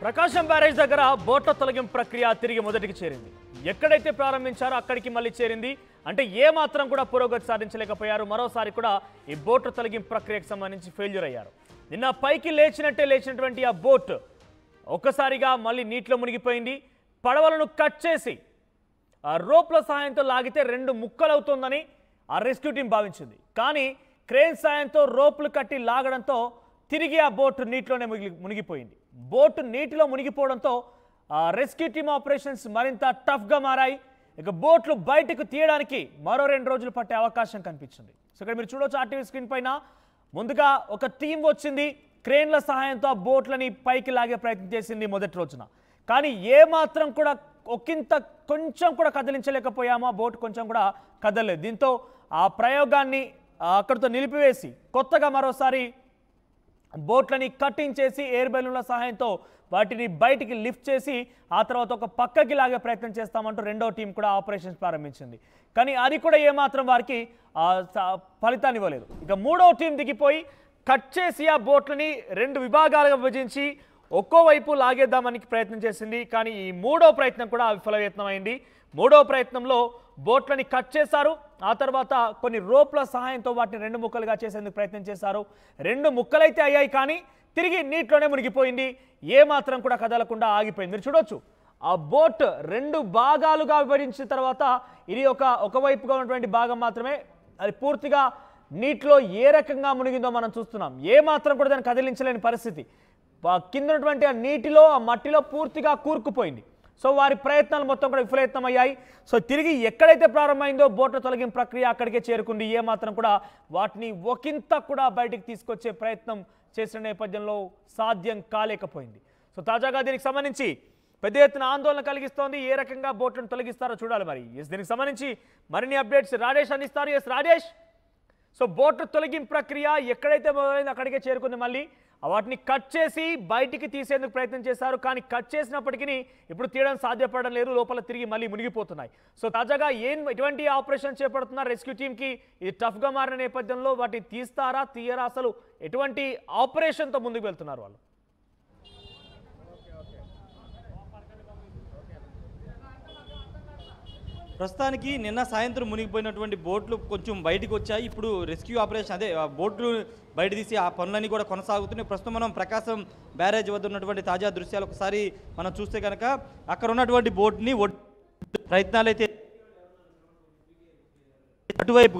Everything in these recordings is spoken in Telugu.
ప్రకాశం బ్యారేజ్ దగ్గర బోట్ల తొలగింపు ప్రక్రియ తిరిగి మొదటికి చేరింది. ఎక్కడైతే ప్రారంభించారో అక్కడికి మళ్ళీ చేరింది. అంటే ఏ మాత్రం కూడా పురోగతి సాధించలేకపోయారు. మరోసారి కూడా ఈ బోట్ల తొలగింపు ప్రక్రియకు సంబంధించి ఫెయిల్యూర్ అయ్యారు. నిన్న పైకి లేచినటువంటి ఆ బోట్ ఒక్కసారిగా మళ్ళీ నీటిలో మునిగిపోయింది. పడవలను కట్ చేసి ఆ రోప్ల సహాయంతో లాగితే 2 ముక్కలవుతుందని ఆ రెస్క్యూ టీం భావించింది. కానీ క్రేన్ సాయంతో రోప్లు కట్టి లాగడంతో తిరిగి ఆ బోట్ నీటిలోనే మునిగిపోయింది. బోట్ నీటిలో మునిగిపోవడంతో రెస్క్యూ టీమ్ ఆపరేషన్స్ మరింత టఫ్గా మారాయి. ఇక బోట్లు బయటకు తీయడానికి మరో 2 రోజులు పట్టే అవకాశం కనిపించింది. సో ఇక్కడ మీరు చూడవచ్చు ఆర్టీవీ స్క్రీన్ పైన ముందుగా ఒక టీం వచ్చింది. క్రేన్ల సహాయంతో ఆ బోట్లని పైకి లాగే ప్రయత్నం చేసింది మొదటి రోజున. కానీ ఏ మాత్రం కూడా కొంచెం కూడా కదిలించలేకపోయామో. ఆ బోట్ కొంచెం కూడా కదలలేదు. దీంతో ఆ ప్రయోగాన్ని అక్కడితో నిలిపివేసి కొత్తగా మరోసారి బోట్లని కట్టింగ్ చేసి ఎయిర్ బెలూన్ల సహాయంతో వాటిని బయటికి లిఫ్ట్ చేసి ఆ తర్వాత ఒక పక్కకి లాగే ప్రయత్నం చేస్తామంటూ రెండో టీం కూడా ఆపరేషన్స్ ప్రారంభించింది. కానీ అది కూడా ఏమాత్రం వారికి ఫలితాన్ని ఇవ్వలేదు. ఇక మూడో టీం దిగిపోయి కట్ చేసి ఆ బోట్లని 2 విభాగాలుగా విభజించి ఒక్కో వైపు లాగేద్దామని ప్రయత్నం చేసింది. కానీ ఈ మూడో ప్రయత్నం కూడా విఫలయత్నమైంది. మూడో ప్రయత్నంలో బోట్లని కట్ చేశారు. ఆ తర్వాత కొన్ని రోప్ల సహాయంతో వాటిని 2 ముక్కలుగా చేసేందుకు ప్రయత్నం చేశారు. 2 ముక్కలైతే అయ్యాయి, కానీ తిరిగి నీటిలోనే మునిగిపోయింది. ఏ మాత్రం కూడా కదలకుండా ఆగిపోయింది. మీరు చూడొచ్చు ఆ బోట్ 2 భాగాలుగా విభజించిన తర్వాత ఇది ఒకవైపుగా ఉన్నటువంటి భాగం మాత్రమే అది పూర్తిగా నీటిలో ఏ రకంగా మునిగిందో మనం చూస్తున్నాం. ఏ మాత్రం కూడా దాన్ని కదిలించలేని పరిస్థితి. కింద ఉన్నటువంటి ఆ నీటిలో ఆ మట్టిలో పూర్తిగా కూరుకుపోయింది. సో వారి ప్రయత్నాలు మొత్తం కూడా విఫలయత్నమయ్యాయి. సో తిరిగి ఎక్కడైతే ప్రారంభమైందో బోట్ల తొలగింపు ప్రక్రియ అక్కడికే చేరుకుంది. ఏ మాత్రం కూడా వాటిని ఒకంత కూడా బయటికి తీసుకొచ్చే ప్రయత్నం చేసిన నేపథ్యంలో సాధ్యం కాలేకపోయింది. సో తాజాగా దీనికి సంబంధించి పెద్ద ఎత్తున ఆందోళన కలిగిస్తోంది. ఏ రకంగా బోట్లను తొలగిస్తారో చూడాలి. మరి దీనికి సంబంధించి మరిన్ని అప్డేట్స్ రాజేష్ అందిస్తారు. రాజేష్, సో బోట్ల తొలగింపు ప్రక్రియ ఎక్కడైతే మొదలైంది అక్కడికే చేరుకుంది. మళ్ళీ వాటిని కట్ చేసి బయటికి తీసేందుకు ప్రయత్నం చేశారు. కానీ కట్ చేసినప్పటికీ ఇప్పుడు తీయడం సాధ్యపడడం లేదు. లోపల తిరిగి మళ్ళీ మునిగిపోతున్నాయి. సో తాజాగా ఎటువంటి ఆపరేషన్ చేపడుతున్నారు రెస్క్యూ టీంకి? ఇది టఫ్గా మారిన నేపథ్యంలో వాటిని తీస్తారా తీయరా? అసలు ఎటువంటి ఆపరేషన్తో ముందుకు వెళ్తున్నారు వాళ్ళు? ప్రస్తుతానికి నిన్న సాయంత్రం మునిగిపోయినటువంటి బోట్లు కొంచెం బయటకు వచ్చాయి. ఇప్పుడు రెస్క్యూ ఆపరేషన్ బోట్లు బయట తీసి ఆ పనులన్నీ కూడా కొనసాగుతున్నాయి. ప్రస్తుతం మనం ప్రకాశం బ్యారేజ్ వద్ద ఉన్నటువంటి తాజా దృశ్యాలు ఒకసారి మనం చూస్తే కనుక అక్కడ ఉన్నటువంటి బోట్ని ప్రయత్నాలు అయితే అటువైపు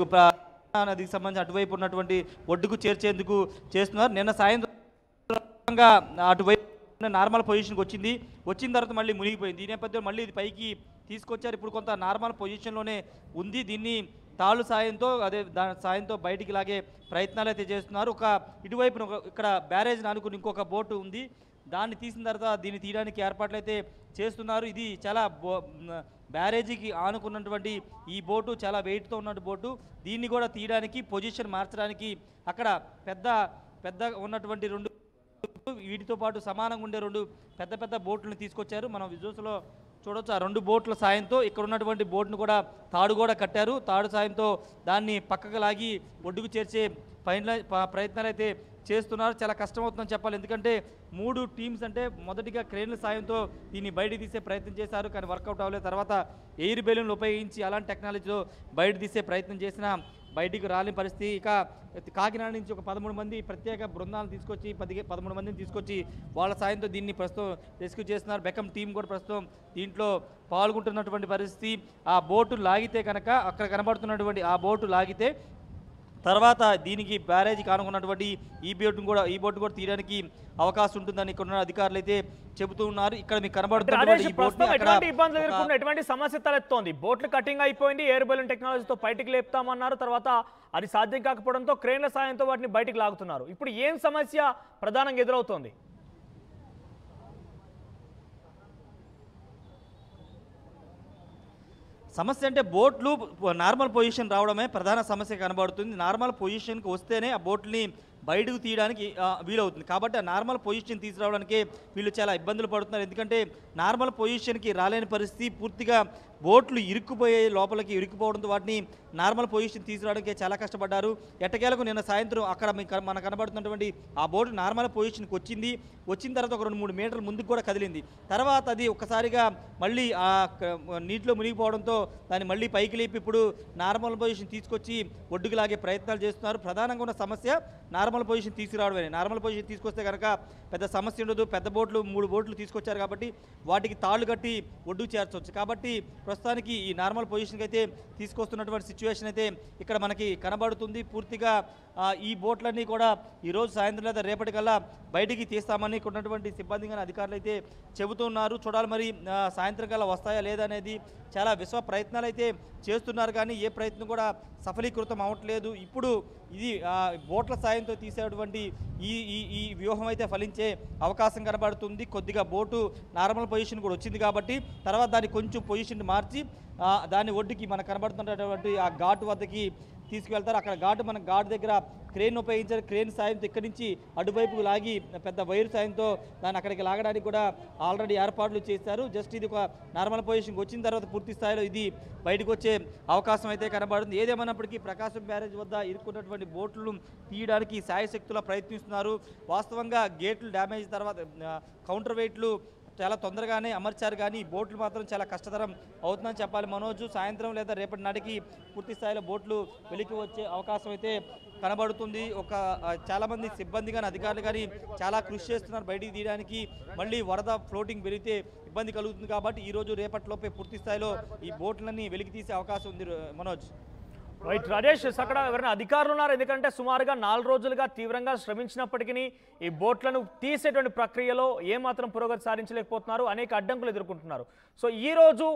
నదికి సంబంధించి అటువైపు ఉన్నటువంటి ఒడ్డుకు చేర్చేందుకు చేస్తున్నారు. నిన్న సాయంత్రం అటువైపు నార్మల్ పొజిషన్కి వచ్చిన తర్వాత మళ్ళీ మునిగిపోయింది. ఈ నేపథ్యంలో మళ్ళీ ఇది పైకి తీసుకొచ్చారు. ఇప్పుడు కొంత నార్మల్ పొజిషన్లోనే ఉంది. దీన్ని తాళ్ళు సాయంతో దాని సాయంతో బయటికి లాగే ప్రయత్నాలు అయితే చేస్తున్నారు. ఇటువైపున ఇక్కడ బ్యారేజ్ని ఆనుకుని ఇంకొక బోటు ఉంది. దాన్ని తీసిన తర్వాత దీన్ని తీయడానికి ఏర్పాట్లు అయితే చేస్తున్నారు. ఇది చాలా బ్యారేజీకి ఆనుకున్నటువంటి ఈ బోటు చాలా వెయిట్తో ఉన్న బోటు. దీన్ని కూడా తీయడానికి పొజిషన్ మార్చడానికి అక్కడ పెద్ద ఉన్నటువంటి 2 వీటితో పాటు సమానంగా ఉండే 2 పెద్ద బోట్లను తీసుకొచ్చారు. మనం విజువల్స్లో చూడవచ్చు. ఆ 2 బోట్ల సాయంతో ఇక్కడ ఉన్నటువంటి బోట్ను కూడా తాడు కూడా కట్టారు. తాడు సాయంతో దాన్ని పక్కకు లాగి ఒడ్డుకు చేర్చే ప్రయత్నాలు అయితే చేస్తున్నారు. చాలా కష్టమవుతుందని చెప్పాలి. ఎందుకంటే 3 టీమ్స్ అంటే మొదటిగా క్రేన్ల సాయంతో దీన్ని బయట తీసే ప్రయత్నం చేశారు. కానీ వర్కౌట్ అవ్వలేదు. తర్వాత ఎయిర్ బెలూన్లు ఉపయోగించి అలాంటి టెక్నాలజీలో బయట తీసే ప్రయత్నం చేసిన బయటికి రాని పరిస్థితి. ఇక కాకినాడ నుంచి ఒక 13 మంది ప్రత్యేక బృందాలను తీసుకొచ్చి 13 మందిని తీసుకొచ్చి వాళ్ళ సాయంతో దీన్ని ప్రస్తుతం రెస్క్యూ చేస్తున్నారు. బెకమ్ టీం కూడా ప్రస్తుతం దీంట్లో పాల్గొంటున్నటువంటి పరిస్థితి. ఆ బోటు లాగితే కనుక అక్కడ కనబడుతున్నటువంటి ఆ బోటు లాగితే తర్వాత దీనికి బ్యారేజీకి ఆనుకున్నటువంటి ఈ బోటు కూడా తీయడానికి అవకాశం ఉంటుందని ఇక్కడ ఉన్న అధికారులు అయితే చెబుతూ ఉన్నారు. ఇక్కడ మీకు ఎటువంటి ఇబ్బందులు ఎదుర్కొన్న ఎటువంటి సమస్య తలెత్తోంది? బోట్లు కటింగ్ అయిపోయింది. ఎయిర్ బెలూన్ టెక్నాలజీతో బయటికి లేపుతామన్నారు. తర్వాత అది సాధ్యం కాకపోవడంతో క్రేన్ల సాయంతో వాటిని బయటికి లాగుతున్నారు. ఇప్పుడు ఏం సమస్య ప్రధానంగా ఎదురవుతోంది? సమస్య అంటే బోట్లు నార్మల్ పొజిషన్ రావడమే ప్రధాన సమస్య కనబడుతుంది. నార్మల్ పొజిషన్కి వస్తేనే ఆ బోట్ని బయటకు తీయడానికి వీలవుతుంది. కాబట్టి ఆ నార్మల్ పొజిషన్ తీసుకురావడానికే వీళ్ళు చాలా ఇబ్బందులు పడుతున్నారు. ఎందుకంటే నార్మల్ పొజిషన్కి రాలేని పరిస్థితి, పూర్తిగా బోట్లు ఇరుక్కుపోయే లోపలికి ఇరుక్కుపోవడంతో వాటిని నార్మల్ పొజిషన్ తీసుకురావడానికి చాలా కష్టపడ్డారు. ఎట్టకేలకు నిన్న సాయంత్రం అక్కడ మనకు కనబడుతున్నటువంటి ఆ బోటు నార్మల్ పొజిషన్కి వచ్చిన తర్వాత ఒక 2-3 మీటర్ల ముందుకు కూడా కదిలింది. తర్వాత అది ఒక్కసారిగా మళ్ళీ ఆ నీటిలో మునిగిపోవడంతో దాన్ని మళ్ళీ పైకి లేపి ఇప్పుడు నార్మల్ పొజిషన్ తీసుకొచ్చి ఒడ్డుకు లాగే ప్రయత్నాలు చేస్తున్నారు. ప్రధానంగా ఉన్న సమస్య నార్మల్ పొజిషన్ తీసుకురావడమే. నార్మల్ పొజిషన్ తీసుకొస్తే కనుక పెద్ద సమస్య ఉండదు. పెద్ద బోట్లు 3 బోట్లు తీసుకొచ్చారు కాబట్టి వాటికి తాళ్ళు కట్టి ఒడ్డుకు చేర్చవచ్చు. కాబట్టి ప్రస్తుతానికి ఈ నార్మల్ పొజిషన్కి అయితే తీసుకొస్తున్నటువంటి సిచ్యువేషన్ అయితే ఇక్కడ మనకి కనబడుతుంది. పూర్తిగా ఈ బోట్లన్నీ కూడా ఈరోజు సాయంత్రం లేదా రేపటికల్లా బయటికి తీస్తామని ఉన్నటువంటి సిబ్బంది కానీ అధికారులు అయితే చెబుతున్నారు. చూడాలి మరి సాయంత్రం కల్లా వస్తాయా లేదా అనేది. చాలా విశ్వ ప్రయత్నాలు అయితే చేస్తున్నారు కానీ ఏ ప్రయత్నం కూడా సఫలీకృతం అవ్వట్లేదు. ఇప్పుడు ఇది బోట్ల సాయంతో తీసేటువంటి ఈ వ్యూహం అయితే ఫలించే అవకాశం కనబడుతుంది. కొద్దిగా బోటు నార్మల్ పొజిషన్ కూడా వచ్చింది కాబట్టి తర్వాత దాన్ని కొంచెం పొజిషన్ మార్చి దాన్ని ఒడ్డుకి మనకు కనబడుతున్నటువంటి ఆ ఘాటు వద్దకి తీసుకువెళ్తారు. అక్కడ ఘాటు దగ్గర క్రేన్ ఉపయోగించారు. క్రేన్ సాయంతో ఇక్కడి నుంచి అటువైపుకు లాగి పెద్ద వైరు సాయంతో దాన్ని అక్కడికి లాగడానికి కూడా ఆల్రెడీ ఏర్పాట్లు చేశారు. జస్ట్ ఇది ఒక నార్మల్ పొజిషన్కి వచ్చిన తర్వాత పూర్తి స్థాయిలో ఇది బయటకు వచ్చే అవకాశం అయితే కనబడుతుంది. ఏదేమన్నప్పటికీ ప్రకాశం బ్యారేజ్ వద్ద ఇరుక్కున్నటువంటి బోట్లను తీయడానికి శాయశక్తులా ప్రయత్నిస్తున్నారు. వాస్తవంగా గేట్లు డ్యామేజ్ తర్వాత కౌంటర్ వెయిట్లు చాలా తొందరగానే అమర్చారు కానీ బోట్లు మాత్రం చాలా కష్టతరం అవుతుందని చెప్పాలి మనోజ్. సాయంత్రం లేదా రేపటి నాటికి పూర్తి స్థాయిలో బోట్లు వెలికి వచ్చే అవకాశం అయితే కనబడుతుంది. చాలామంది సిబ్బంది కానీ అధికారులు కానీ చాలా కృషి చేస్తున్నారు బయటికి తీయడానికి. మళ్ళీ వరద ఫ్లోటింగ్ పెరిగితే ఇబ్బంది కలుగుతుంది కాబట్టి ఈరోజు రేపటిలోపే పూర్తి స్థాయిలో ఈ బోట్లన్నీ వెలికి తీసే అవకాశం ఉంది మనోజ్. రైట్ రాజేష్, అక్కడ ఎవరైనా అధికారులు ఉన్నారు? ఎందుకంటే సుమారుగా 4 రోజులుగా తీవ్రంగా శ్రమించినప్పటికీ ఈ బోట్లను తీసేటువంటి ప్రక్రియలో ఏమాత్రం పురోగతి సాధించలేకపోతున్నారు, అనేక అడ్డంకులు ఎదుర్కొంటున్నారు. సో ఈ రోజు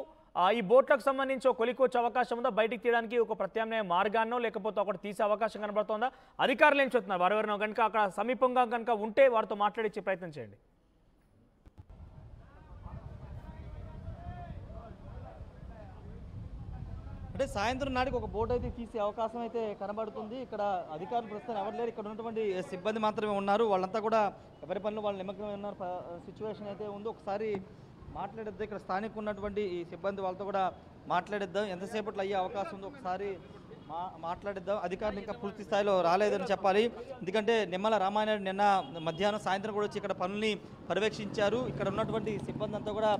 ఈ బోట్లకు సంబంధించి కొలికి వచ్చే అవకాశం ఉందా? బయటికి తీయడానికి ఒక ప్రత్యామ్నాయ మార్గాన్నో లేకపోతే ఒకటి తీసే అవకాశం కనబడుతుందా? అధికారులు ఏం చెప్తున్నారు? వారెవరైనా కనుక అక్కడ సమీపంగా కనుక ఉంటే వారితో మాట్లాడించే ప్రయత్నం చేయండి. అంటే సాయంత్రం నాటికి ఒక బోట్ అయితే తీసే అవకాశం అయితే కనబడుతుంది. ఇక్కడ అధికారులు ప్రస్తుతం ఎవరు లేరు. ఇక్కడ ఉన్నటువంటి సిబ్బంది మాత్రమే ఉన్నారు. వాళ్ళంతా కూడా ఎవరి పనులు వాళ్ళు నిమగ్నమై ఉన్న సిచ్యువేషన్ అయితే ఉంది. ఒకసారి మాట్లాడిద్దాం. ఇక్కడ స్థానిక ఉన్నటువంటి ఈ సిబ్బంది వాళ్ళతో కూడా మాట్లాడిద్దాం. ఎంతసేపట్లో అయ్యే అవకాశం ఉందో ఒకసారి మాట్లాడిద్దాం. అధికారులు ఇంకా పూర్తి స్థాయిలో రాలేదని చెప్పాలి. ఎందుకంటే నిమ్మల రామానాయుడు నిన్న మధ్యాహ్నం సాయంత్రం కూడా వచ్చి ఇక్కడ పనుల్ని పర్యవేక్షించారు. ఇక్కడ ఉన్నటువంటి సిబ్బంది అంతా కూడా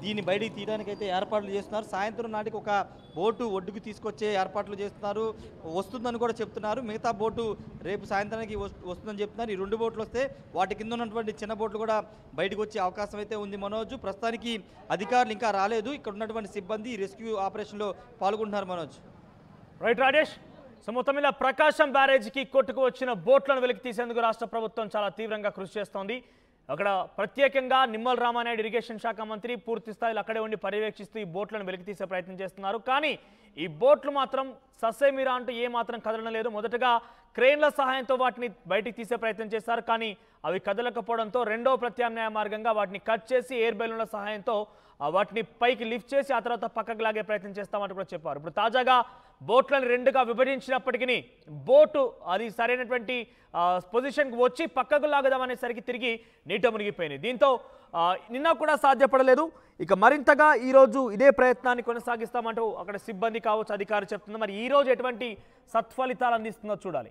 దీన్ని బయటికి తీయడానికి అయితే ఏర్పాట్లు చేస్తున్నారు. సాయంత్రం నాటికి ఒక బోటు ఒడ్డుకు తీసుకొచ్చే ఏర్పాట్లు చేస్తున్నారు. వస్తుందని కూడా చెప్తున్నారు. మిగతా బోటు రేపు సాయంత్రానికి వస్తుందని చెప్తున్నారు. ఈ 2 బోట్లు వస్తే వాటి కింద ఉన్నటువంటి చిన్న బోట్లు కూడా బయటకు వచ్చే అవకాశం అయితే ఉంది మనోజ్. ప్రస్తుతానికి అధికారులు ఇంకా రాలేదు. ఇక్కడ ఉన్నటువంటి సిబ్బంది రెస్క్యూ ఆపరేషన్లో పాల్గొంటున్నారు మనోజ్. రైట్ రాజేష్, సో మొత్తం మీద ప్రకాశం బ్యారేజ్కి కొట్టుకు వచ్చిన బోట్లను వెలికి తీసేందుకు రాష్ట్ర ప్రభుత్వం చాలా తీవ్రంగా కృషి చేస్తోంది. అక్కడ ప్రత్యేకంగా నిమ్మల రామానాయుడు ఇరిగేషన్ శాఖ మంత్రి పూర్తి స్థాయిలో అక్కడే ఉండి పర్యవేక్షిస్తూ ఈ బోట్లను వెలికి తీసే ప్రయత్నం చేస్తున్నారు. కానీ ఈ బోట్లు మాత్రం ససేమిరా అంటూ ఏ మాత్రం కదలడం లేదు. మొదటగా క్రేన్ల సహాయంతో వాటిని బయటికి తీసే ప్రయత్నం చేశారు. కానీ అవి కదలకపోవడంతో రెండో ప్రత్యామ్నాయ మార్గంగా వాటిని కట్ చేసి ఎయిర్ బెలూన్ల సహాయంతో వాటిని పైకి లిఫ్ట్ చేసి ఆ తర్వాత పక్కకు లాగే ప్రయత్నం చేస్తామంటూ కూడా చెప్పారు. ఇప్పుడు తాజాగా బోట్లను 2గా విభజించినప్పటికీ బోటు అది సరైనటువంటి పొజిషన్కి వచ్చి పక్కకు లాగదామనేసరికి తిరిగి నీట మునిగిపోయింది. దీంతో నిన్న కూడా సాధ్యపడలేదు. ఇక మరింతగా ఈరోజు ఇదే ప్రయత్నాన్ని కొనసాగిస్తామంటూ అక్కడ సిబ్బంది కావచ్చు, అధికారులు చెప్తున్నారు. మరి ఈరోజు ఎటువంటి సత్ఫలితాలు అందిస్తుందో చూడాలి.